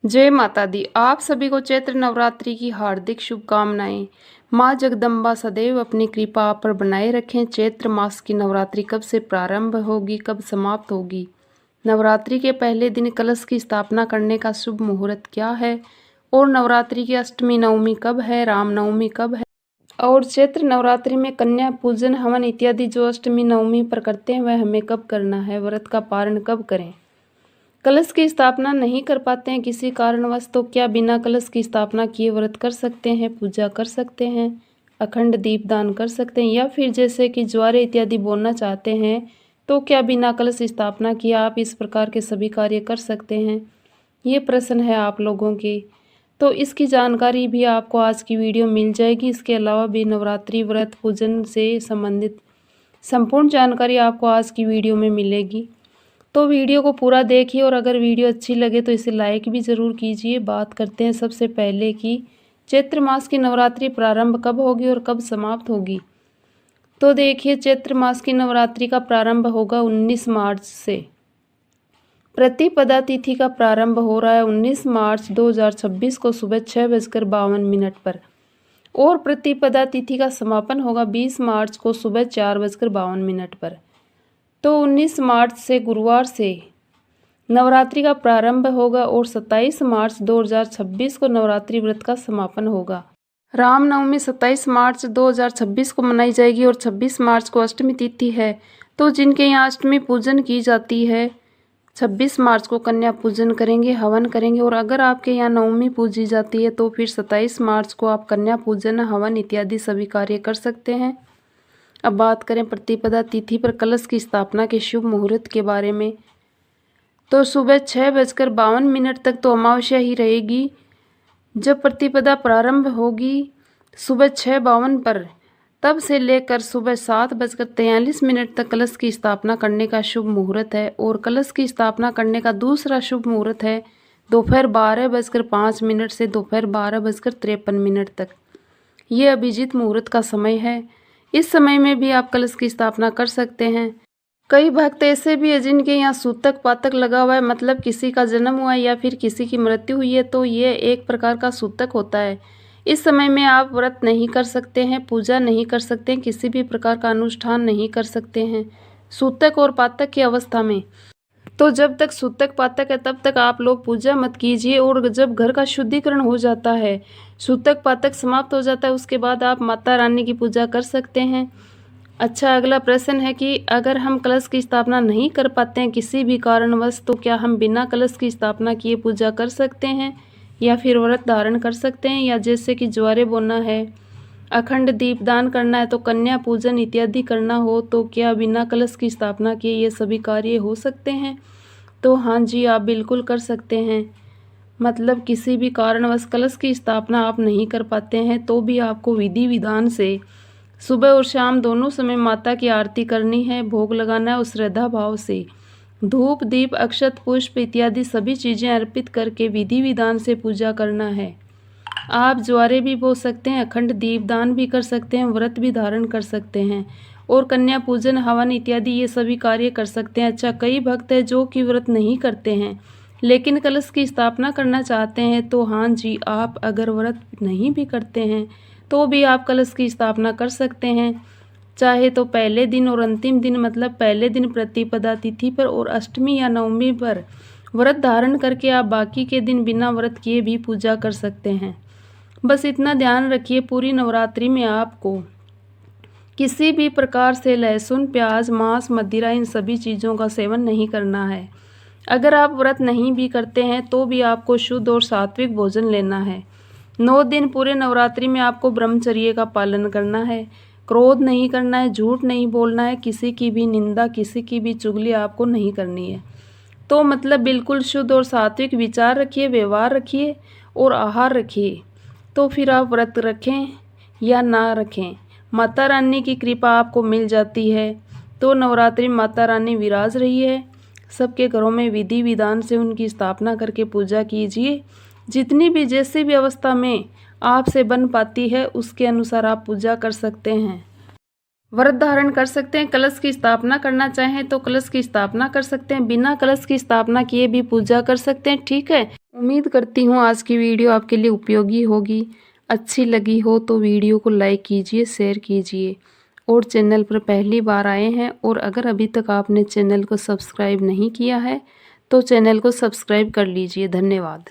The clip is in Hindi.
जय माता दी। आप सभी को चैत्र नवरात्रि की हार्दिक शुभकामनाएं। माँ जगदम्बा सदैव अपनी कृपा आप पर बनाए रखें। चैत्र मास की नवरात्रि कब से प्रारंभ होगी, कब समाप्त होगी? नवरात्रि के पहले दिन कलश की स्थापना करने का शुभ मुहूर्त क्या है? और नवरात्रि की अष्टमी नवमी कब है? रामनवमी कब है? और चैत्र नवरात्रि में कन्या पूजन, हवन इत्यादि जो अष्टमी नवमी पर करते हैं वह हमें कब करना है? व्रत का पारण कब करें? कलश की स्थापना नहीं कर पाते हैं किसी कारणवश, तो क्या बिना कलश की स्थापना किए व्रत कर सकते हैं, पूजा कर सकते हैं, अखंड दीपदान कर सकते हैं, या फिर जैसे कि ज्वारे इत्यादि बोलना चाहते हैं तो क्या बिना कलश स्थापना किए आप इस प्रकार के सभी कार्य कर सकते हैं? ये प्रश्न है आप लोगों के। तो इसकी जानकारी भी आपको आज की वीडियो मिल जाएगी। इसके अलावा भी नवरात्रि व्रत पूजन से संबंधित संपूर्ण जानकारी आपको आज की वीडियो में मिलेगी। तो वीडियो को पूरा देखिए और अगर वीडियो अच्छी लगे तो इसे लाइक भी ज़रूर कीजिए। बात करते हैं सबसे पहले कि चैत्र मास की नवरात्रि प्रारंभ कब होगी और कब समाप्त होगी। तो देखिए, चैत्र मास की नवरात्रि का प्रारंभ होगा 19 मार्च से। प्रतिपदा तिथि का प्रारंभ हो रहा है 19 मार्च 2026 को सुबह 6:52 पर, और प्रतिपदा तिथि का समापन होगा 20 मार्च को सुबह 4:52 पर। तो 19 मार्च से गुरुवार से नवरात्रि का प्रारंभ होगा और 27 मार्च 2026 को नवरात्रि व्रत का समापन होगा। रामनवमी 27 मार्च 2026 को मनाई जाएगी और 26 मार्च को अष्टमी तिथि है। तो जिनके यहाँ अष्टमी पूजन की जाती है 26 मार्च को कन्या पूजन करेंगे, हवन करेंगे, और अगर आपके यहाँ नवमी पूजी जाती है तो फिर 27 मार्च को आप कन्या पूजन, हवन इत्यादि सभी कार्य कर सकते हैं। अब बात करें प्रतिपदा तिथि पर कलश की स्थापना के शुभ मुहूर्त के बारे में, तो सुबह 6:52 तक तो अमावस्या ही रहेगी। जब प्रतिपदा प्रारंभ होगी सुबह 6:52 पर, तब से लेकर सुबह 7:43 तक कलश की स्थापना करने का शुभ मुहूर्त है। और कलश की स्थापना करने का दूसरा शुभ मुहूर्त है दोपहर 12:05 से दोपहर 12:53 तक। ये अभिजीत मुहूर्त का समय है। इस समय में भी आप कलश की स्थापना कर सकते हैं। कई भक्त ऐसे भी हैं जिनके यहाँ सूतक पातक लगा हुआ है, मतलब किसी का जन्म हुआ है या फिर किसी की मृत्यु हुई है, तो ये एक प्रकार का सूतक होता है। इस समय में आप व्रत नहीं कर सकते हैं, पूजा नहीं कर सकते हैं, किसी भी प्रकार का अनुष्ठान नहीं कर सकते हैं सूतक और पातक की अवस्था में। तो जब तक सूतक पातक है तब तक आप लोग पूजा मत कीजिए, और जब घर का शुद्धिकरण हो जाता है, सूतक पातक समाप्त हो जाता है, उसके बाद आप माता रानी की पूजा कर सकते हैं। अच्छा, अगला प्रश्न है कि अगर हम कलश की स्थापना नहीं कर पाते हैं किसी भी कारणवश, तो क्या हम बिना कलश की स्थापना किए पूजा कर सकते हैं या फिर व्रत धारण कर सकते हैं, या जैसे कि ज्वारे बोना है, अखंड दीपदान करना है, तो कन्या पूजन इत्यादि करना हो, तो क्या बिना कलश की स्थापना किए ये सभी कार्य हो सकते हैं? तो हाँ जी, आप बिल्कुल कर सकते हैं। मतलब किसी भी कारणवश कलश की स्थापना आप नहीं कर पाते हैं तो भी आपको विधि विधान से सुबह और शाम दोनों समय माता की आरती करनी है, भोग लगाना है, और श्रद्धा भाव से धूप दीप अक्षत पुष्प इत्यादि सभी चीज़ें अर्पित करके विधि विधान से पूजा करना है। आप ज्वारे भी बो सकते हैं, अखंड दीपदान भी कर सकते हैं, व्रत भी धारण कर सकते हैं, और कन्या पूजन हवन इत्यादि ये सभी कार्य कर सकते हैं। अच्छा, कई भक्त हैं जो कि व्रत नहीं करते हैं लेकिन कलश की स्थापना करना चाहते हैं, तो हाँ जी, आप अगर व्रत नहीं भी करते हैं तो भी आप कलश की स्थापना कर सकते हैं। चाहे तो पहले दिन और अंतिम दिन, मतलब पहले दिन प्रतिपदा तिथि पर और अष्टमी या नवमी पर व्रत धारण करके आप बाकी के दिन बिना व्रत किए भी पूजा कर सकते हैं। बस इतना ध्यान रखिए, पूरी नवरात्रि में आपको किसी भी प्रकार से लहसुन प्याज मांस मदिरा इन सभी चीज़ों का सेवन नहीं करना है। अगर आप व्रत नहीं भी करते हैं तो भी आपको शुद्ध और सात्विक भोजन लेना है। 9 दिन पूरे नवरात्रि में आपको ब्रह्मचर्य का पालन करना है, क्रोध नहीं करना है, झूठ नहीं बोलना है, किसी की भी निंदा किसी की भी चुगली आपको नहीं करनी है। तो मतलब बिल्कुल शुद्ध और सात्विक विचार रखिए, व्यवहार रखिए और आहार रखिए। तो फिर आप व्रत रखें या ना रखें, माता रानी की कृपा आपको मिल जाती है। तो नवरात्रि में माता रानी विराज रही है, सबके घरों में विधि विधान से उनकी स्थापना करके पूजा कीजिए। जितनी भी जैसी भी अवस्था में आपसे बन पाती है उसके अनुसार आप पूजा कर सकते हैं। व्रत धारण कर सकते हैं। कलश की स्थापना करना चाहें तो कलश की स्थापना कर सकते हैं। बिना कलश की स्थापना किए भी पूजा कर सकते हैं। ठीक है, उम्मीद करती हूँ आज की वीडियो आपके लिए उपयोगी होगी। अच्छी लगी हो तो वीडियो को लाइक कीजिए, शेयर कीजिए और चैनल पर पहली बार आए हैं और अगर अभी तक आपने चैनल को सब्सक्राइब नहीं किया है तो चैनल को सब्सक्राइब कर लीजिए। धन्यवाद।